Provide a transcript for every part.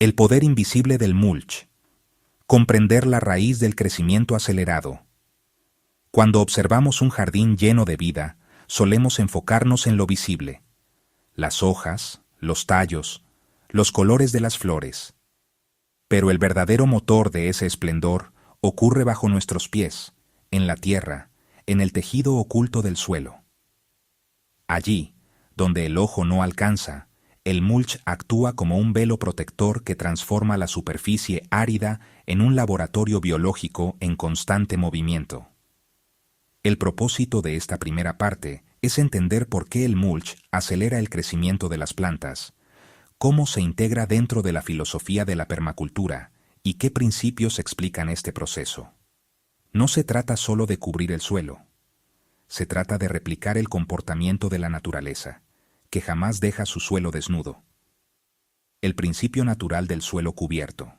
El poder invisible del mulch. Comprender la raíz del crecimiento acelerado. Cuando observamos un jardín lleno de vida, solemos enfocarnos en lo visible. Las hojas, los tallos, los colores de las flores. Pero el verdadero motor de ese esplendor ocurre bajo nuestros pies, en la tierra, en el tejido oculto del suelo. Allí, donde el ojo no alcanza, el mulch actúa como un velo protector que transforma la superficie árida en un laboratorio biológico en constante movimiento. El propósito de esta primera parte es entender por qué el mulch acelera el crecimiento de las plantas, cómo se integra dentro de la filosofía de la permacultura y qué principios explican este proceso. No se trata solo de cubrir el suelo. Se trata de replicar el comportamiento de la naturaleza, que jamás deja su suelo desnudo. El principio natural del suelo cubierto.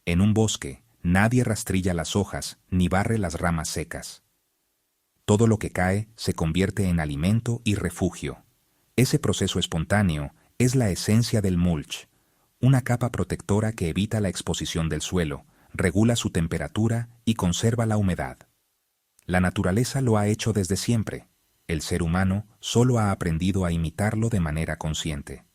En un bosque, nadie rastrilla las hojas ni barre las ramas secas. Todo lo que cae se convierte en alimento y refugio. Ese proceso espontáneo es la esencia del mulch, una capa protectora que evita la exposición del suelo, regula su temperatura y conserva la humedad. La naturaleza lo ha hecho desde siempre. El ser humano solo ha aprendido a imitarlo de manera consciente.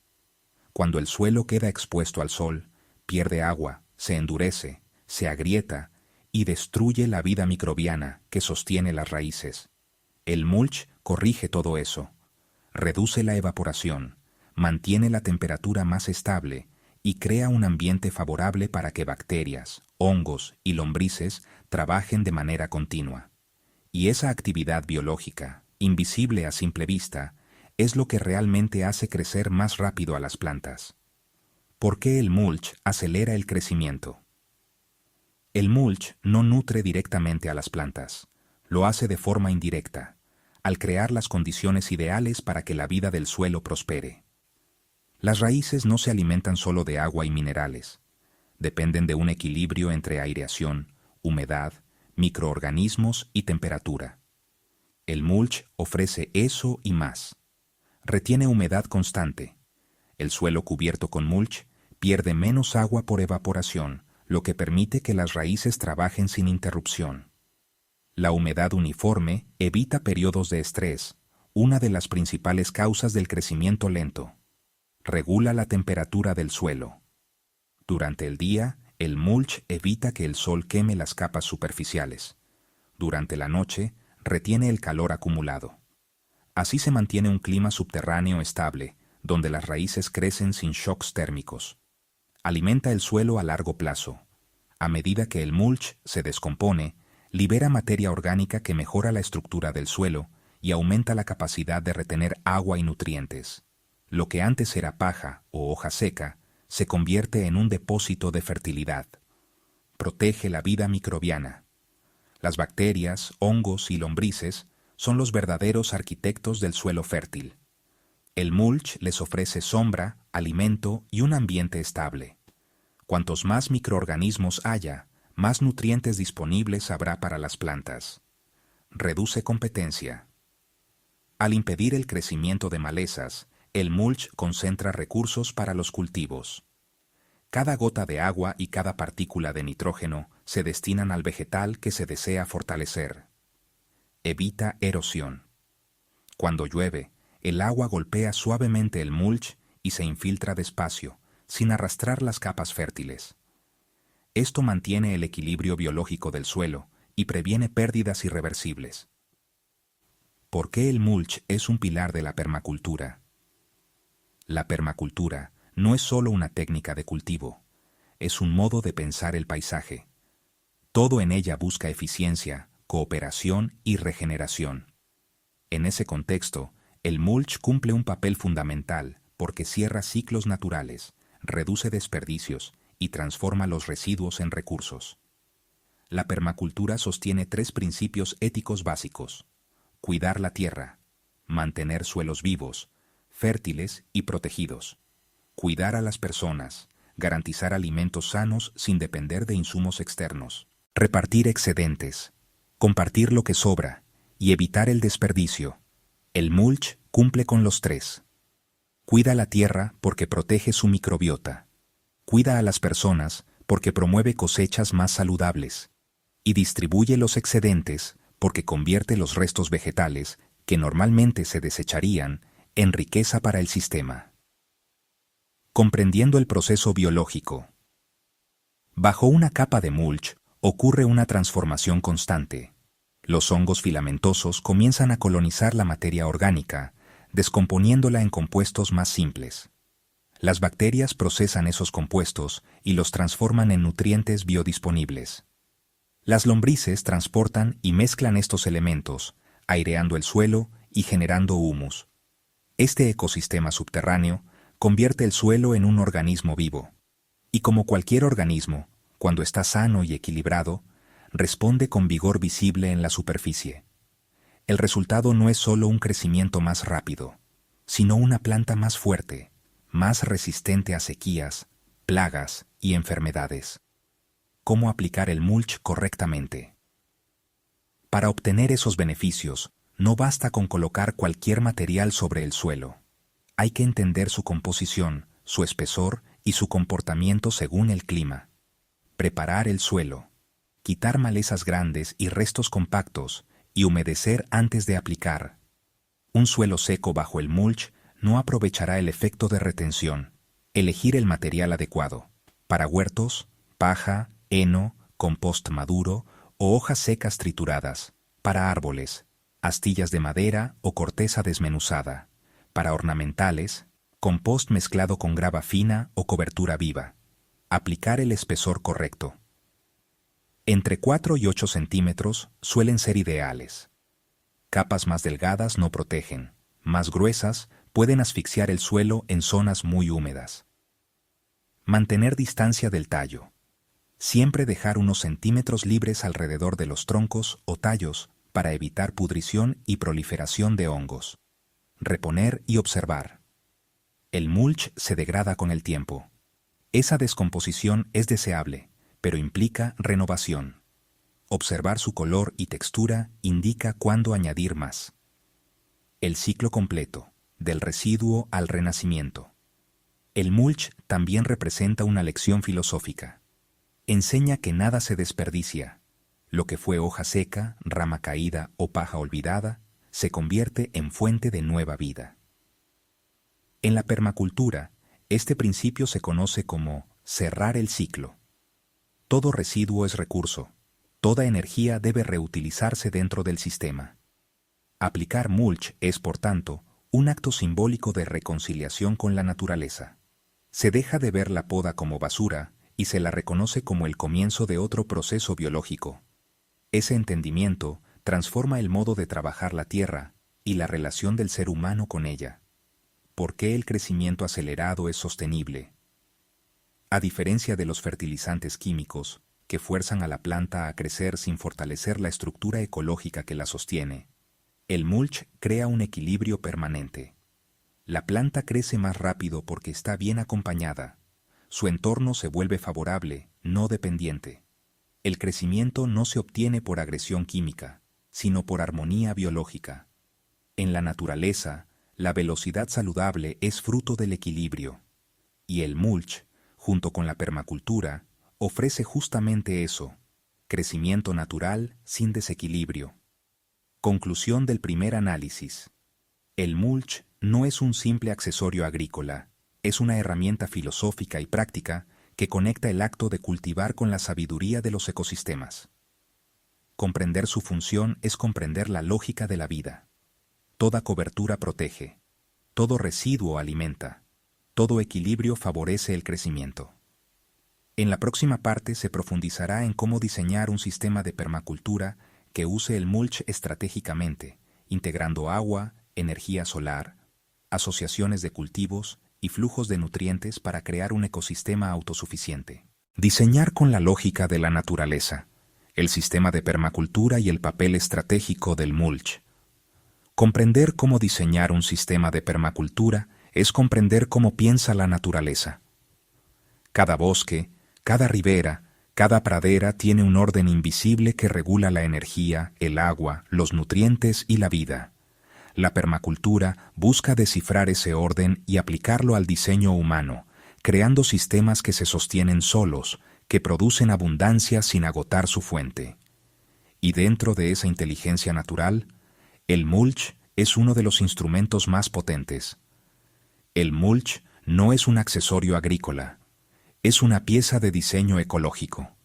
Cuando el suelo queda expuesto al sol, pierde agua, se endurece, se agrieta y destruye la vida microbiana que sostiene las raíces. El mulch corrige todo eso, reduce la evaporación, mantiene la temperatura más estable y crea un ambiente favorable para que bacterias, hongos y lombrices trabajen de manera continua. Y esa actividad biológica, invisible a simple vista, es lo que realmente hace crecer más rápido a las plantas. ¿Por qué el mulch acelera el crecimiento? El mulch no nutre directamente a las plantas, lo hace de forma indirecta, al crear las condiciones ideales para que la vida del suelo prospere. Las raíces no se alimentan solo de agua y minerales, dependen de un equilibrio entre aireación, humedad, microorganismos y temperatura. El mulch ofrece eso y más. Retiene humedad constante. El suelo cubierto con mulch pierde menos agua por evaporación, lo que permite que las raíces trabajen sin interrupción. La humedad uniforme evita periodos de estrés, una de las principales causas del crecimiento lento. Regula la temperatura del suelo. Durante el día, el mulch evita que el sol queme las capas superficiales. Durante la noche, retiene el calor acumulado. Así se mantiene un clima subterráneo estable, donde las raíces crecen sin shocks térmicos. Alimenta el suelo a largo plazo. A medida que el mulch se descompone, libera materia orgánica que mejora la estructura del suelo y aumenta la capacidad de retener agua y nutrientes. Lo que antes era paja o hoja seca, se convierte en un depósito de fertilidad. Protege la vida microbiana. Las bacterias, hongos y lombrices son los verdaderos arquitectos del suelo fértil. El mulch les ofrece sombra, alimento y un ambiente estable. Cuantos más microorganismos haya, más nutrientes disponibles habrá para las plantas. Reduce competencia. Al impedir el crecimiento de malezas, el mulch concentra recursos para los cultivos. Cada gota de agua y cada partícula de nitrógeno se destinan al vegetal que se desea fortalecer. Evita erosión. Cuando llueve, el agua golpea suavemente el mulch y se infiltra despacio, sin arrastrar las capas fértiles. Esto mantiene el equilibrio biológico del suelo y previene pérdidas irreversibles. ¿Por qué el mulch es un pilar de la permacultura? La permacultura no es solo una técnica de cultivo, es un modo de pensar el paisaje. Todo en ella busca eficiencia, cooperación y regeneración. En ese contexto, el mulch cumple un papel fundamental porque cierra ciclos naturales, reduce desperdicios y transforma los residuos en recursos. La permacultura sostiene 3 principios éticos básicos: cuidar la tierra, mantener suelos vivos, fértiles y protegidos, cuidar a las personas, garantizar alimentos sanos sin depender de insumos externos, repartir excedentes, compartir lo que sobra y evitar el desperdicio. El mulch cumple con los 3. Cuida la tierra porque protege su microbiota. Cuida a las personas porque promueve cosechas más saludables. Y distribuye los excedentes porque convierte los restos vegetales, que normalmente se desecharían, en riqueza para el sistema. Comprendiendo el proceso biológico. Bajo una capa de mulch ocurre una transformación constante. Los hongos filamentosos comienzan a colonizar la materia orgánica, descomponiéndola en compuestos más simples. Las bacterias procesan esos compuestos y los transforman en nutrientes biodisponibles. Las lombrices transportan y mezclan estos elementos, aireando el suelo y generando humus. Este ecosistema subterráneo convierte el suelo en un organismo vivo. Y como cualquier organismo, cuando está sano y equilibrado, responde con vigor visible en la superficie. El resultado no es solo un crecimiento más rápido, sino una planta más fuerte, más resistente a sequías, plagas y enfermedades. ¿Cómo aplicar el mulch correctamente? Para obtener esos beneficios, no basta con colocar cualquier material sobre el suelo. Hay que entender su composición, su espesor y su comportamiento según el clima. Preparar el suelo, quitar malezas grandes y restos compactos y humedecer antes de aplicar. Un suelo seco bajo el mulch no aprovechará el efecto de retención. Elegir el material adecuado. Para huertos, paja, heno, compost maduro o hojas secas trituradas. Para árboles, astillas de madera o corteza desmenuzada. Para ornamentales, compost mezclado con grava fina o cobertura viva. Aplicar el espesor correcto. Entre 4 y 8 centímetros suelen ser ideales. Capas más delgadas no protegen, más gruesas pueden asfixiar el suelo en zonas muy húmedas. Mantener distancia del tallo. Siempre dejar unos centímetros libres alrededor de los troncos o tallos para evitar pudrición y proliferación de hongos. Reponer y observar. El mulch se degrada con el tiempo. Esa descomposición es deseable, pero implica renovación. Observar su color y textura indica cuándo añadir más. El ciclo completo, del residuo al renacimiento. El mulch también representa una lección filosófica. Enseña que nada se desperdicia. Lo que fue hoja seca, rama caída o paja olvidada, se convierte en fuente de nueva vida. En la permacultura, este principio se conoce como cerrar el ciclo. Todo residuo es recurso. Toda energía debe reutilizarse dentro del sistema. Aplicar mulch es, por tanto, un acto simbólico de reconciliación con la naturaleza. Se deja de ver la poda como basura y se la reconoce como el comienzo de otro proceso biológico. Ese entendimiento transforma el modo de trabajar la tierra y la relación del ser humano con ella. ¿Por qué el crecimiento acelerado es sostenible? A diferencia de los fertilizantes químicos, que fuerzan a la planta a crecer sin fortalecer la estructura ecológica que la sostiene, el mulch crea un equilibrio permanente. La planta crece más rápido porque está bien acompañada. Su entorno se vuelve favorable, no dependiente. El crecimiento no se obtiene por agresión química, sino por armonía biológica. En la naturaleza, la velocidad saludable es fruto del equilibrio. Y el mulch, junto con la permacultura, ofrece justamente eso: crecimiento natural sin desequilibrio. Conclusión del primer análisis. El mulch no es un simple accesorio agrícola, es una herramienta filosófica y práctica que conecta el acto de cultivar con la sabiduría de los ecosistemas. Comprender su función es comprender la lógica de la vida. Toda cobertura protege, todo residuo alimenta, todo equilibrio favorece el crecimiento. En la próxima parte se profundizará en cómo diseñar un sistema de permacultura que use el mulch estratégicamente, integrando agua, energía solar, asociaciones de cultivos y flujos de nutrientes para crear un ecosistema autosuficiente. Diseñar con la lógica de la naturaleza, el sistema de permacultura y el papel estratégico del mulch. Comprender cómo diseñar un sistema de permacultura es comprender cómo piensa la naturaleza. Cada bosque, cada ribera, cada pradera tiene un orden invisible que regula la energía, el agua, los nutrientes y la vida. La permacultura busca descifrar ese orden y aplicarlo al diseño humano, creando sistemas que se sostienen solos, que producen abundancia sin agotar su fuente. Y dentro de esa inteligencia natural, el mulch es uno de los instrumentos más potentes. El mulch no es un accesorio agrícola, es una pieza de diseño ecológico.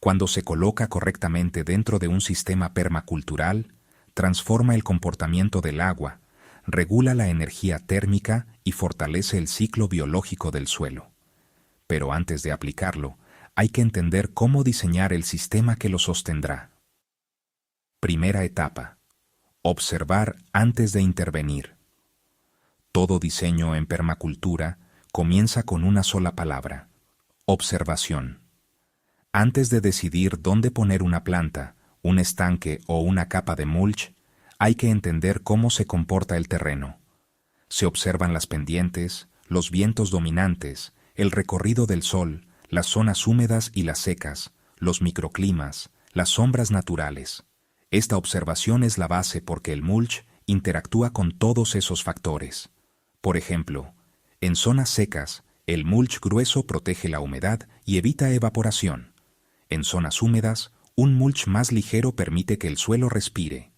Cuando se coloca correctamente dentro de un sistema permacultural, transforma el comportamiento del agua, regula la energía térmica y fortalece el ciclo biológico del suelo. Pero antes de aplicarlo, hay que entender cómo diseñar el sistema que lo sostendrá. Primera etapa: observar antes de intervenir. Todo diseño en permacultura comienza con una sola palabra: observación. Antes de decidir dónde poner una planta, un estanque o una capa de mulch, hay que entender cómo se comporta el terreno. Se observan las pendientes, los vientos dominantes, el recorrido del sol, las zonas húmedas y las secas, los microclimas, las sombras naturales. Esta observación es la base porque el mulch interactúa con todos esos factores. Por ejemplo, en zonas secas, el mulch grueso protege la humedad y evita evaporación. En zonas húmedas, un mulch más ligero permite que el suelo respire.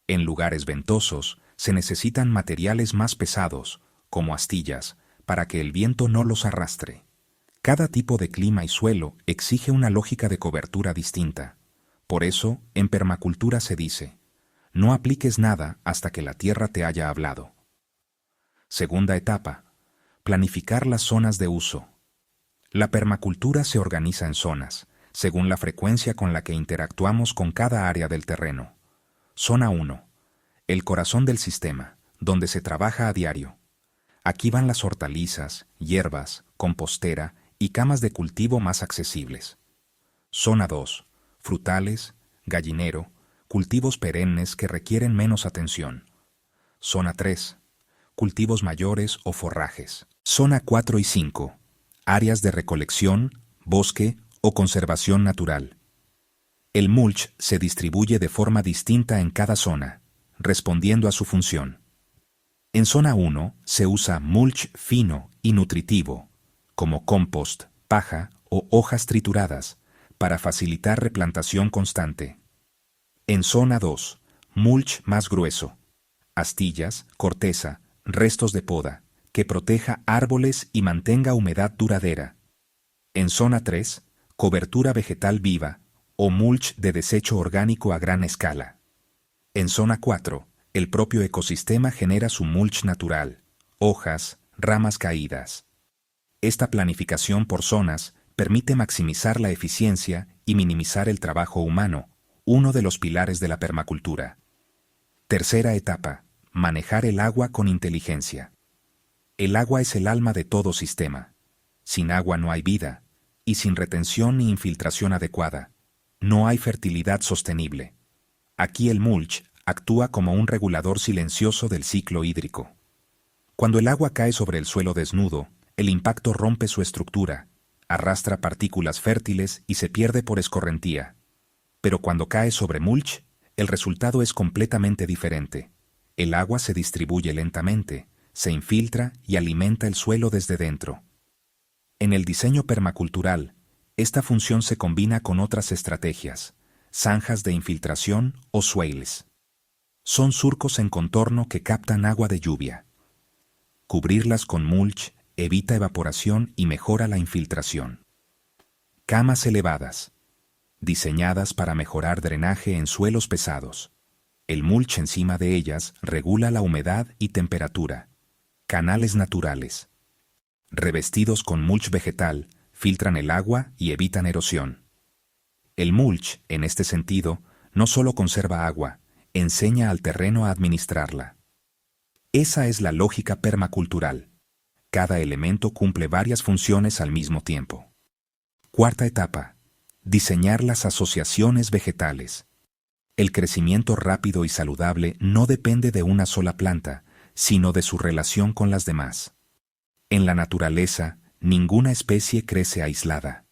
En lugares ventosos, se necesitan materiales más pesados, como astillas, para que el viento no los arrastre. Cada tipo de clima y suelo exige una lógica de cobertura distinta. Por eso, en permacultura se dice: no apliques nada hasta que la tierra te haya hablado. Segunda etapa: planificar las zonas de uso. La permacultura se organiza en zonas, según la frecuencia con la que interactuamos con cada área del terreno. Zona 1. El corazón del sistema, donde se trabaja a diario. Aquí van las hortalizas, hierbas, compostera y camas de cultivo más accesibles. Zona 2. Frutales, gallinero, cultivos perennes que requieren menos atención. Zona 3. Cultivos mayores o forrajes. Zona 4 y 5. Áreas de recolección, bosque o conservación natural. El mulch se distribuye de forma distinta en cada zona, respondiendo a su función. En zona 1 se usa mulch fino y nutritivo, como compost, paja o hojas trituradas, para facilitar replantación constante. En zona 2, mulch más grueso, astillas, corteza, restos de poda, que proteja árboles y mantenga humedad duradera. En zona 3, cobertura vegetal viva o mulch de desecho orgánico a gran escala. En zona 4, el propio ecosistema genera su mulch natural, hojas, ramas caídas. Esta planificación por zonas permite maximizar la eficiencia y minimizar el trabajo humano, uno de los pilares de la permacultura. Tercera etapa: manejar el agua con inteligencia. El agua es el alma de todo sistema. Sin agua no hay vida, y sin retención ni infiltración adecuada, no hay fertilidad sostenible. Aquí el mulch actúa como un regulador silencioso del ciclo hídrico. Cuando el agua cae sobre el suelo desnudo, el impacto rompe su estructura, arrastra partículas fértiles y se pierde por escorrentía. Pero cuando cae sobre mulch, el resultado es completamente diferente. El agua se distribuye lentamente, se infiltra y alimenta el suelo desde dentro. En el diseño permacultural, esta función se combina con otras estrategias, zanjas de infiltración o swales. Son surcos en contorno que captan agua de lluvia. Cubrirlas con mulch evita evaporación y mejora la infiltración. Camas elevadas, diseñadas para mejorar drenaje en suelos pesados. El mulch encima de ellas regula la humedad y temperatura. Canales naturales, revestidos con mulch vegetal, filtran el agua y evitan erosión. El mulch, en este sentido, no solo conserva agua, enseña al terreno a administrarla. Esa es la lógica permacultural. Cada elemento cumple varias funciones al mismo tiempo. Cuarta etapa: diseñar las asociaciones vegetales. El crecimiento rápido y saludable no depende de una sola planta, sino de su relación con las demás. En la naturaleza, ninguna especie crece aislada.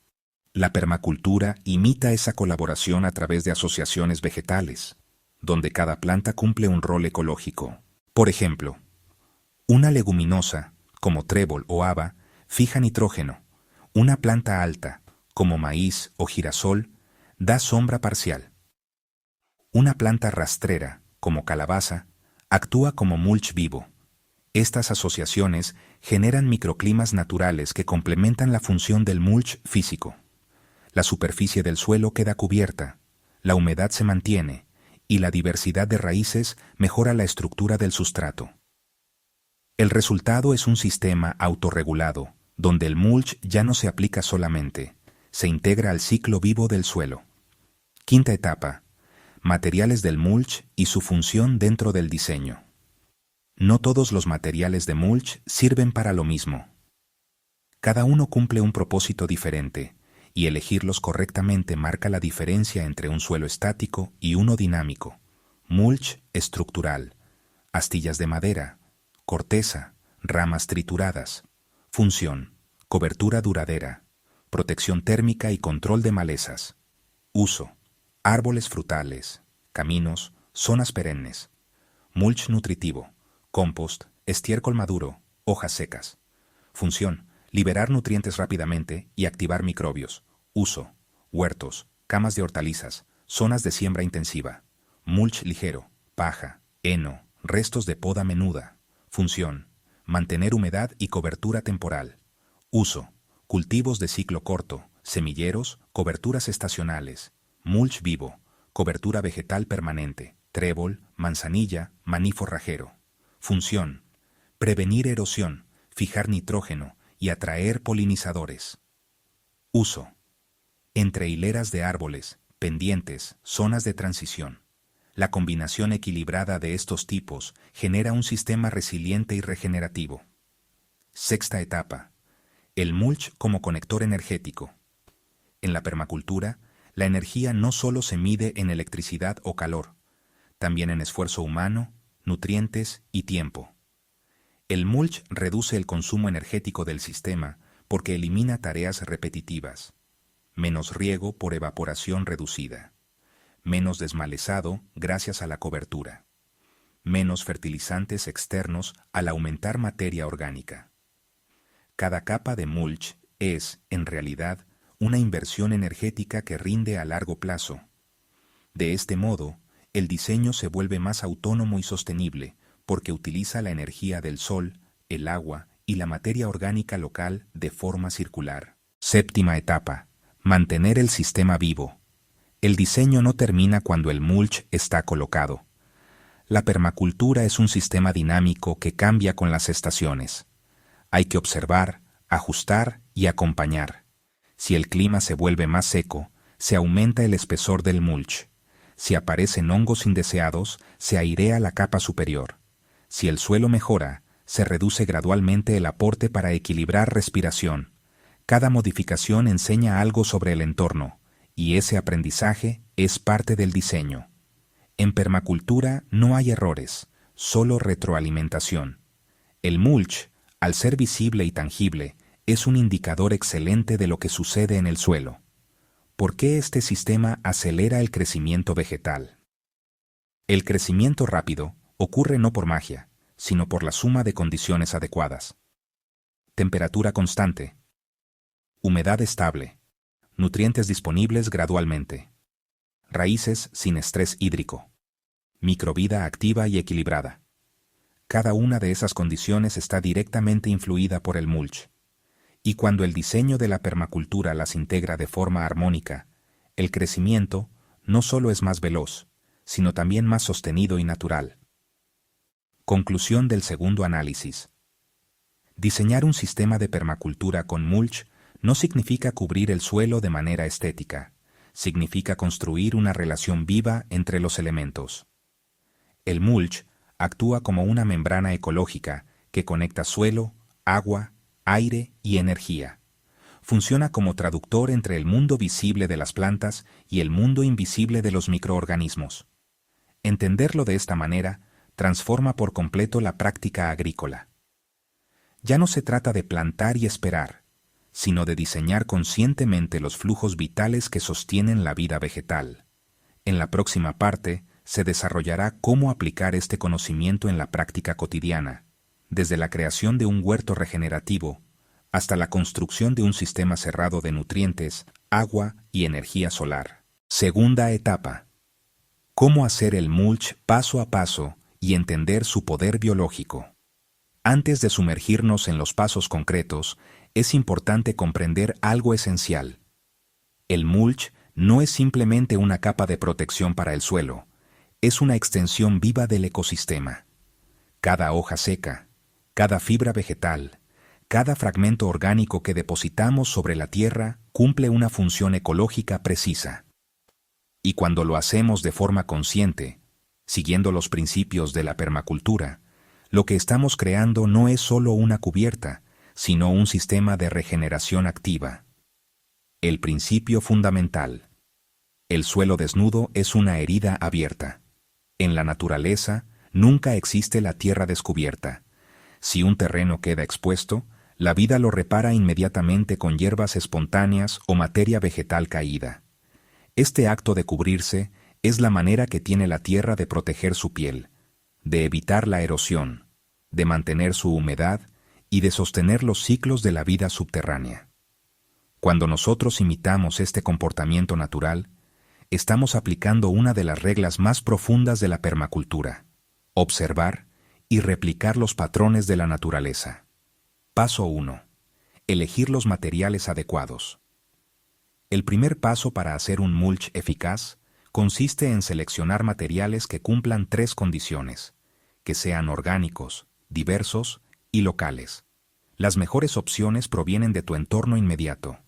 La permacultura imita esa colaboración a través de asociaciones vegetales, donde cada planta cumple un rol ecológico. Por ejemplo, una leguminosa, como trébol o haba, Fija nitrógeno. Una planta alta, como maíz o girasol, da sombra parcial. Una planta rastrera, como calabaza, actúa como mulch vivo. Estas asociaciones generan microclimas naturales que complementan la función del mulch físico. La superficie del suelo queda cubierta, la humedad se mantiene y la diversidad de raíces mejora la estructura del sustrato. El resultado es un sistema autorregulado, donde el mulch ya no se aplica solamente, se integra al ciclo vivo del suelo. Quinta etapa: materiales del mulch y su función dentro del diseño. No todos los materiales de mulch sirven para lo mismo. Cada uno cumple un propósito diferente, y elegirlos correctamente marca la diferencia entre un suelo estático y uno dinámico. Mulch estructural, astillas de madera, corteza, ramas trituradas. Función: cobertura duradera, protección térmica y control de malezas. Uso: árboles frutales, caminos, zonas perennes. Mulch nutritivo: compost, estiércol maduro, hojas secas. Función: liberar nutrientes rápidamente y activar microbios. Uso: huertos, camas de hortalizas, zonas de siembra intensiva. Mulch ligero: paja, heno, restos de poda menuda. Función: mantener humedad y cobertura temporal. Uso: cultivos de ciclo corto, semilleros, coberturas estacionales. Mulch vivo: cobertura vegetal permanente, trébol, manzanilla, maní forrajero. Función: prevenir erosión, fijar nitrógeno y atraer polinizadores. Uso: entre hileras de árboles, pendientes, zonas de transición. La combinación equilibrada de estos tipos genera un sistema resiliente y regenerativo. Sexta etapa: el mulch como conector energético. En la permacultura, la energía no solo se mide en electricidad o calor, también en esfuerzo humano, nutrientes y tiempo. El mulch reduce el consumo energético del sistema porque elimina tareas repetitivas. Menos riego por evaporación reducida. Menos desmalezado gracias a la cobertura. Menos fertilizantes externos al aumentar materia orgánica. Cada capa de mulch es, en realidad, una inversión energética que rinde a largo plazo. De este modo, el diseño se vuelve más autónomo y sostenible porque utiliza la energía del sol, el agua y la materia orgánica local de forma circular. Séptima etapa: mantener el sistema vivo. El diseño no termina cuando el mulch está colocado. La permacultura es un sistema dinámico que cambia con las estaciones. Hay que observar, ajustar y acompañar. Si el clima se vuelve más seco, se aumenta el espesor del mulch. Si aparecen hongos indeseados, se airea la capa superior. Si el suelo mejora, se reduce gradualmente el aporte para equilibrar respiración. Cada modificación enseña algo sobre el entorno, y ese aprendizaje es parte del diseño. En permacultura no hay errores, solo retroalimentación. El mulch, al ser visible y tangible, es un indicador excelente de lo que sucede en el suelo. ¿Por qué este sistema acelera el crecimiento vegetal? El crecimiento rápido ocurre no por magia, sino por la suma de condiciones adecuadas. Temperatura constante. Humedad estable. Nutrientes disponibles gradualmente. Raíces sin estrés hídrico. Microvida activa y equilibrada. Cada una de esas condiciones está directamente influida por el mulch. Y cuando el diseño de la permacultura las integra de forma armónica, el crecimiento no solo es más veloz, sino también más sostenido y natural. Conclusión del segundo análisis. Diseñar un sistema de permacultura con mulch no significa cubrir el suelo de manera estética, significa construir una relación viva entre los elementos. El mulch actúa como una membrana ecológica que conecta suelo, agua, aire y energía. Funciona como traductor entre el mundo visible de las plantas y el mundo invisible de los microorganismos. Entenderlo de esta manera transforma por completo la práctica agrícola. Ya no se trata de plantar y esperar, sino de diseñar conscientemente los flujos vitales que sostienen la vida vegetal. En la próxima parte se desarrollará cómo aplicar este conocimiento en la práctica cotidiana, desde la creación de un huerto regenerativo hasta la construcción de un sistema cerrado de nutrientes, agua y energía solar. Segunda etapa. Cómo hacer el mulch paso a paso y entender su poder biológico. Antes de sumergirnos en los pasos concretos, es importante comprender algo esencial. El mulch no es simplemente una capa de protección para el suelo, es una extensión viva del ecosistema. Cada hoja seca, cada fibra vegetal, cada fragmento orgánico que depositamos sobre la tierra cumple una función ecológica precisa. Y cuando lo hacemos de forma consciente, siguiendo los principios de la permacultura, lo que estamos creando no es solo una cubierta, sino un sistema de regeneración activa. El principio fundamental. El suelo desnudo es una herida abierta. En la naturaleza, nunca existe la tierra descubierta. Si un terreno queda expuesto, la vida lo repara inmediatamente con hierbas espontáneas o materia vegetal caída. Este acto de cubrirse es la manera que tiene la tierra de proteger su piel, de evitar la erosión, de mantener su humedad y de sostener los ciclos de la vida subterránea. Cuando nosotros imitamos este comportamiento natural, estamos aplicando una de las reglas más profundas de la permacultura: observar y replicar los patrones de la naturaleza. Paso 1. Elegir los materiales adecuados. El primer paso para hacer un mulch eficaz consiste en seleccionar materiales que cumplan 3 condiciones: que sean orgánicos, diversos y locales. Las mejores opciones provienen de tu entorno inmediato: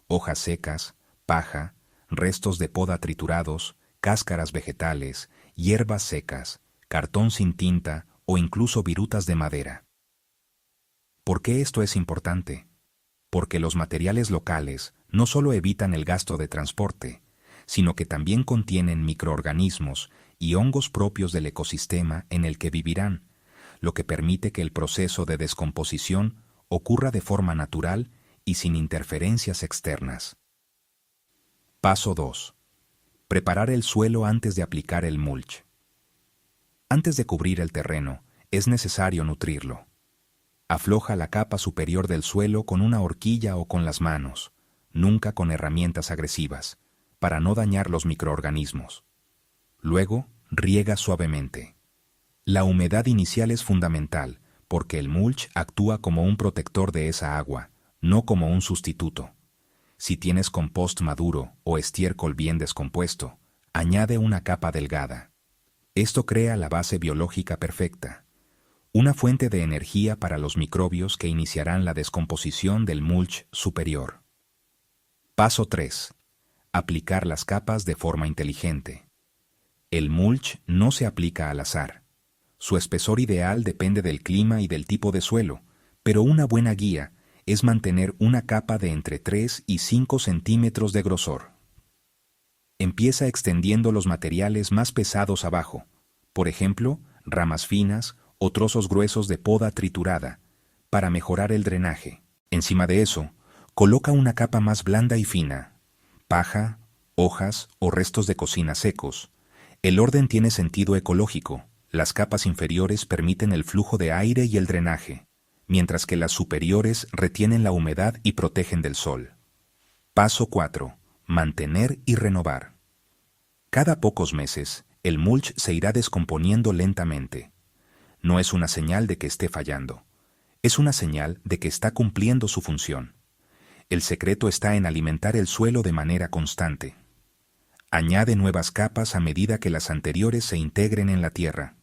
hojas secas, paja, restos de poda triturados, cáscaras vegetales, hierbas secas, cartón sin tinta o incluso virutas de madera. ¿Por qué esto es importante? Porque los materiales locales no solo evitan el gasto de transporte, sino que también contienen microorganismos y hongos propios del ecosistema en el que vivirán, lo que permite que el proceso de descomposición ocurra de forma natural y sin interferencias externas. Paso 2. Preparar el suelo antes de aplicar el mulch. Antes de cubrir el terreno, es necesario nutrirlo. Afloja la capa superior del suelo con una horquilla o con las manos, nunca con herramientas agresivas, para no dañar los microorganismos. Luego, riega suavemente. La humedad inicial es fundamental, porque el mulch actúa como un protector de esa agua, no como un sustituto. Si tienes compost maduro o estiércol bien descompuesto, añade una capa delgada. Esto crea la base biológica perfecta, una fuente de energía para los microbios que iniciarán la descomposición del mulch superior. Paso 3. Aplicar las capas de forma inteligente. El mulch no se aplica al azar. Su espesor ideal depende del clima y del tipo de suelo, pero una buena guía es mantener una capa de entre 3 y 5 centímetros de grosor. Empieza extendiendo los materiales más pesados abajo, por ejemplo, ramas finas o trozos gruesos de poda triturada, para mejorar el drenaje. Encima de eso, coloca una capa más blanda y fina: paja, hojas o restos de cocina secos. El orden tiene sentido ecológico. Las capas inferiores permiten el flujo de aire y el drenaje, mientras que las superiores retienen la humedad y protegen del sol. Paso 4. Mantener y renovar. Cada pocos meses, el mulch se irá descomponiendo lentamente. No es una señal de que esté fallando. Es una señal de que está cumpliendo su función. El secreto está en alimentar el suelo de manera constante. Añade nuevas capas a medida que las anteriores se integren en la tierra.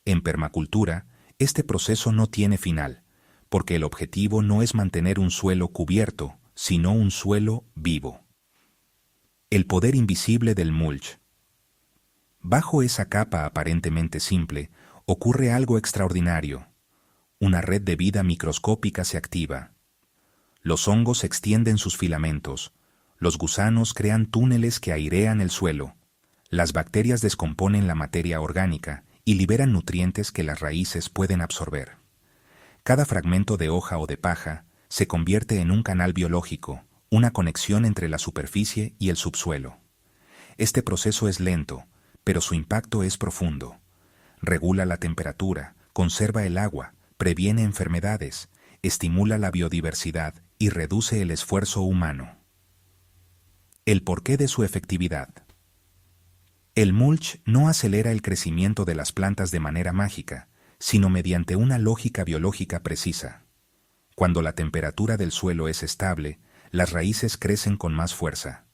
En permacultura, este proceso no tiene final, porque el objetivo no es mantener un suelo cubierto, sino un suelo vivo. El poder invisible del mulch. Bajo esa capa aparentemente simple, ocurre algo extraordinario. Una red de vida microscópica se activa. Los hongos extienden sus filamentos, los gusanos crean túneles que airean el suelo, las bacterias descomponen la materia orgánica y liberan nutrientes que las raíces pueden absorber. Cada fragmento de hoja o de paja se convierte en un canal biológico, una conexión entre la superficie y el subsuelo. Este proceso es lento, pero su impacto es profundo. Regula la temperatura, conserva el agua, previene enfermedades, estimula la biodiversidad y reduce el esfuerzo humano. El porqué de su efectividad. El mulch no acelera el crecimiento de las plantas de manera mágica, sino mediante una lógica biológica precisa. Cuando la temperatura del suelo es estable, las raíces crecen con más fuerza.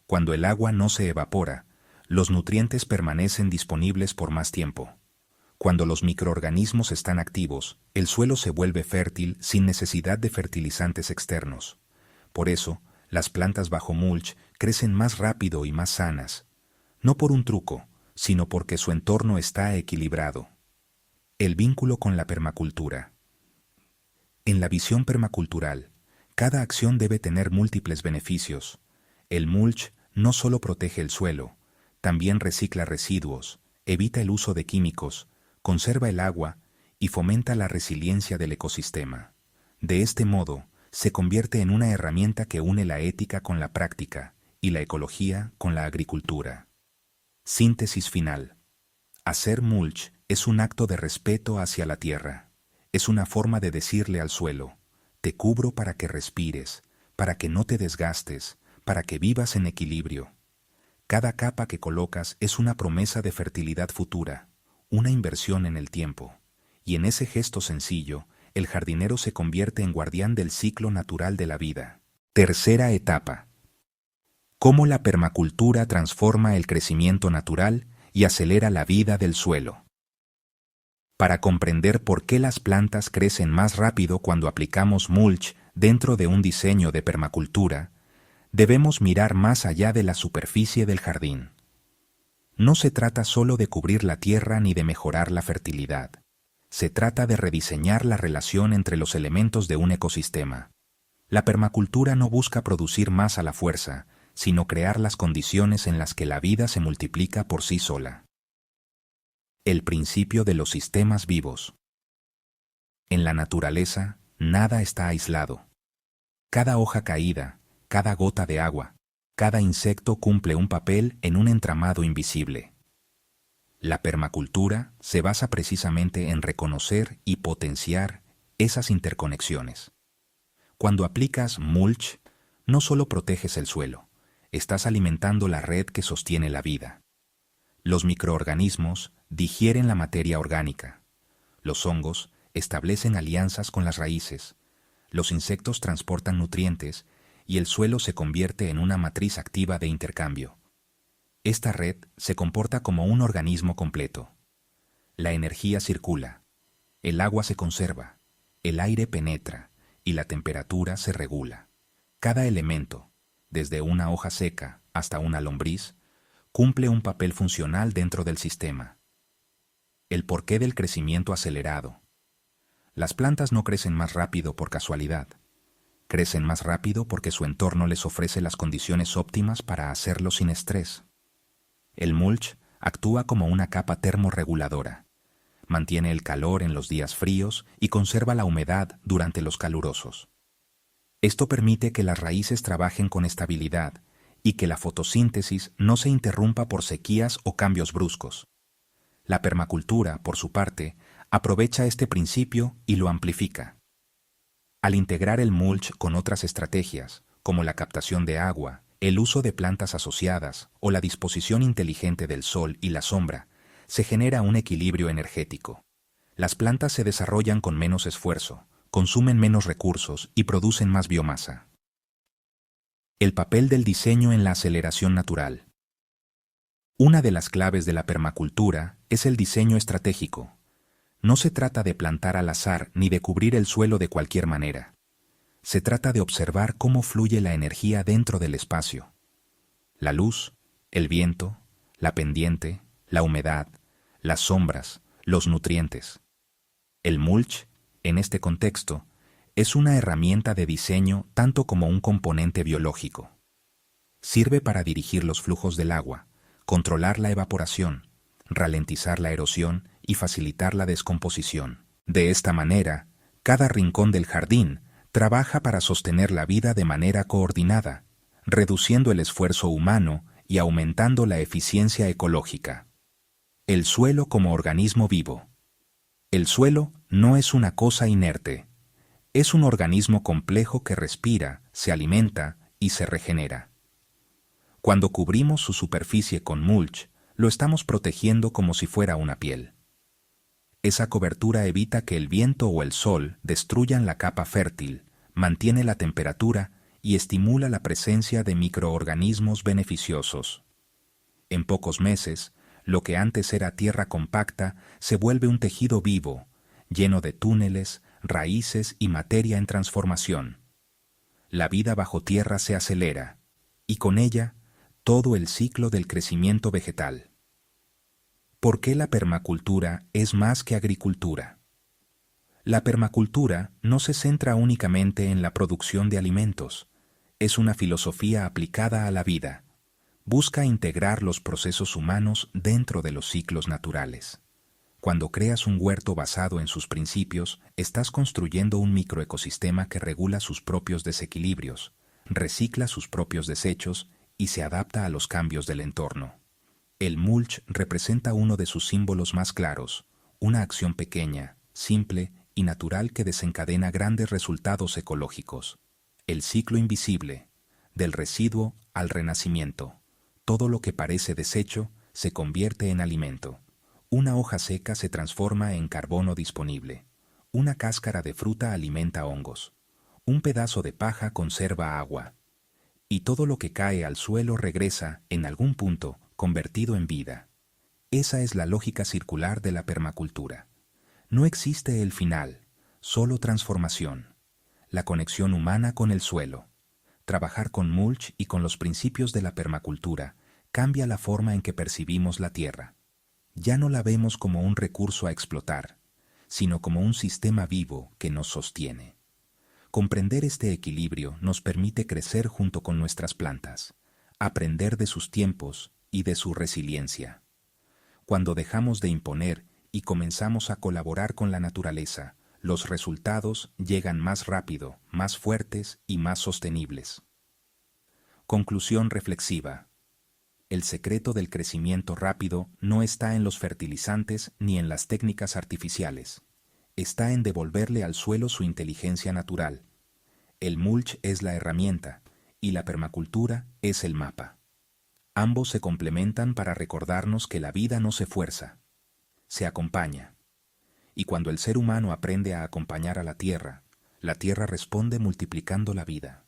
Cuando el agua no se evapora, los nutrientes permanecen disponibles por más tiempo. Cuando los microorganismos están activos, el suelo se vuelve fértil sin necesidad de fertilizantes externos. Por eso, las plantas bajo mulch crecen más rápido y más sanas, no por un truco, sino porque su entorno está equilibrado. El vínculo con la permacultura. En la visión permacultural, cada acción debe tener múltiples beneficios. El mulch no solo protege el suelo, también recicla residuos, evita el uso de químicos, conserva el agua y fomenta la resiliencia del ecosistema. De este modo, se convierte en una herramienta que une la ética con la práctica y la ecología con la agricultura. Síntesis final. Hacer mulch es un acto de respeto hacia la tierra. Es una forma de decirle al suelo: te cubro para que respires, para que no te desgastes, para que vivas en equilibrio. Cada capa que colocas es una promesa de fertilidad futura, una inversión en el tiempo, y en ese gesto sencillo, el jardinero se convierte en guardián del ciclo natural de la vida. Tercera etapa. Cómo la permacultura transforma el crecimiento natural y acelera la vida del suelo. Para comprender por qué las plantas crecen más rápido cuando aplicamos mulch dentro de un diseño de permacultura, debemos mirar más allá de la superficie del jardín. No se trata solo de cubrir la tierra ni de mejorar la fertilidad. Se trata de rediseñar la relación entre los elementos de un ecosistema. La permacultura no busca producir más a la fuerza, sino crear las condiciones en las que la vida se multiplica por sí sola. El principio de los sistemas vivos. En la naturaleza, nada está aislado. Cada hoja caída, cada gota de agua, cada insecto cumple un papel en un entramado invisible. La permacultura se basa precisamente en reconocer y potenciar esas interconexiones. Cuando aplicas mulch, no solo proteges el suelo, estás alimentando la red que sostiene la vida. Los microorganismos digieren la materia orgánica. Los hongos establecen alianzas con las raíces. Los insectos transportan nutrientes y el suelo se convierte en una matriz activa de intercambio. Esta red se comporta como un organismo completo. La energía circula, el agua se conserva, el aire penetra y la temperatura se regula. Cada elemento, desde una hoja seca hasta una lombriz, cumple un papel funcional dentro del sistema. El porqué del crecimiento acelerado. Las plantas no crecen más rápido por casualidad. Crecen más rápido porque su entorno les ofrece las condiciones óptimas para hacerlo sin estrés. El mulch actúa como una capa termorreguladora. Mantiene el calor en los días fríos y conserva la humedad durante los calurosos. Esto permite que las raíces trabajen con estabilidad y que la fotosíntesis no se interrumpa por sequías o cambios bruscos. La permacultura, por su parte, aprovecha este principio y lo amplifica. Al integrar el mulch con otras estrategias, como la captación de agua, el uso de plantas asociadas o la disposición inteligente del sol y la sombra, se genera un equilibrio energético. Las plantas se desarrollan con menos esfuerzo, consumen menos recursos y producen más biomasa. El papel del diseño en la aceleración natural. Una de las claves de la permacultura es el diseño estratégico. No se trata de plantar al azar ni de cubrir el suelo de cualquier manera. Se trata de observar cómo fluye la energía dentro del espacio. La luz, el viento, la pendiente, la humedad, las sombras, los nutrientes. El mulch, en este contexto, es una herramienta de diseño tanto como un componente biológico. Sirve para dirigir los flujos del agua, controlar la evaporación, ralentizar la erosión y facilitar la descomposición. De esta manera, cada rincón del jardín trabaja para sostener la vida de manera coordinada, reduciendo el esfuerzo humano y aumentando la eficiencia ecológica. El suelo como organismo vivo. El suelo no es una cosa inerte. Es un organismo complejo que respira, se alimenta y se regenera. Cuando cubrimos su superficie con mulch, lo estamos protegiendo como si fuera una piel. Esa cobertura evita que el viento o el sol destruyan la capa fértil, mantiene la temperatura y estimula la presencia de microorganismos beneficiosos. En pocos meses, lo que antes era tierra compacta se vuelve un tejido vivo, lleno de túneles, raíces y materia en transformación. La vida bajo tierra se acelera, y con ella, todo el ciclo del crecimiento vegetal. ¿Por qué la permacultura es más que agricultura? La permacultura no se centra únicamente en la producción de alimentos, es una filosofía aplicada a la vida. Busca integrar los procesos humanos dentro de los ciclos naturales. Cuando creas un huerto basado en sus principios, estás construyendo un microecosistema que regula sus propios desequilibrios, recicla sus propios desechos y se adapta a los cambios del entorno. El mulch representa uno de sus símbolos más claros, una acción pequeña, simple y natural que desencadena grandes resultados ecológicos. El ciclo invisible, del residuo al renacimiento. Todo lo que parece desecho se convierte en alimento. Una hoja seca se transforma en carbono disponible. Una cáscara de fruta alimenta hongos. Un pedazo de paja conserva agua. Y todo lo que cae al suelo regresa, en algún punto, convertido en vida. Esa es la lógica circular de la permacultura. No existe el final, solo transformación. La conexión humana con el suelo. Trabajar con mulch y con los principios de la permacultura cambia la forma en que percibimos la tierra. Ya no la vemos como un recurso a explotar, sino como un sistema vivo que nos sostiene. Comprender este equilibrio nos permite crecer junto con nuestras plantas, aprender de sus tiempos y de su resiliencia. Cuando dejamos de imponer y comenzamos a colaborar con la naturaleza, los resultados llegan más rápido, más fuertes y más sostenibles. Conclusión reflexiva. El secreto del crecimiento rápido no está en los fertilizantes ni en las técnicas artificiales. Está en devolverle al suelo su inteligencia natural. El mulch es la herramienta y la permacultura es el mapa. Ambos se complementan para recordarnos que la vida no se fuerza, se acompaña. Y cuando el ser humano aprende a acompañar a la tierra responde multiplicando la vida.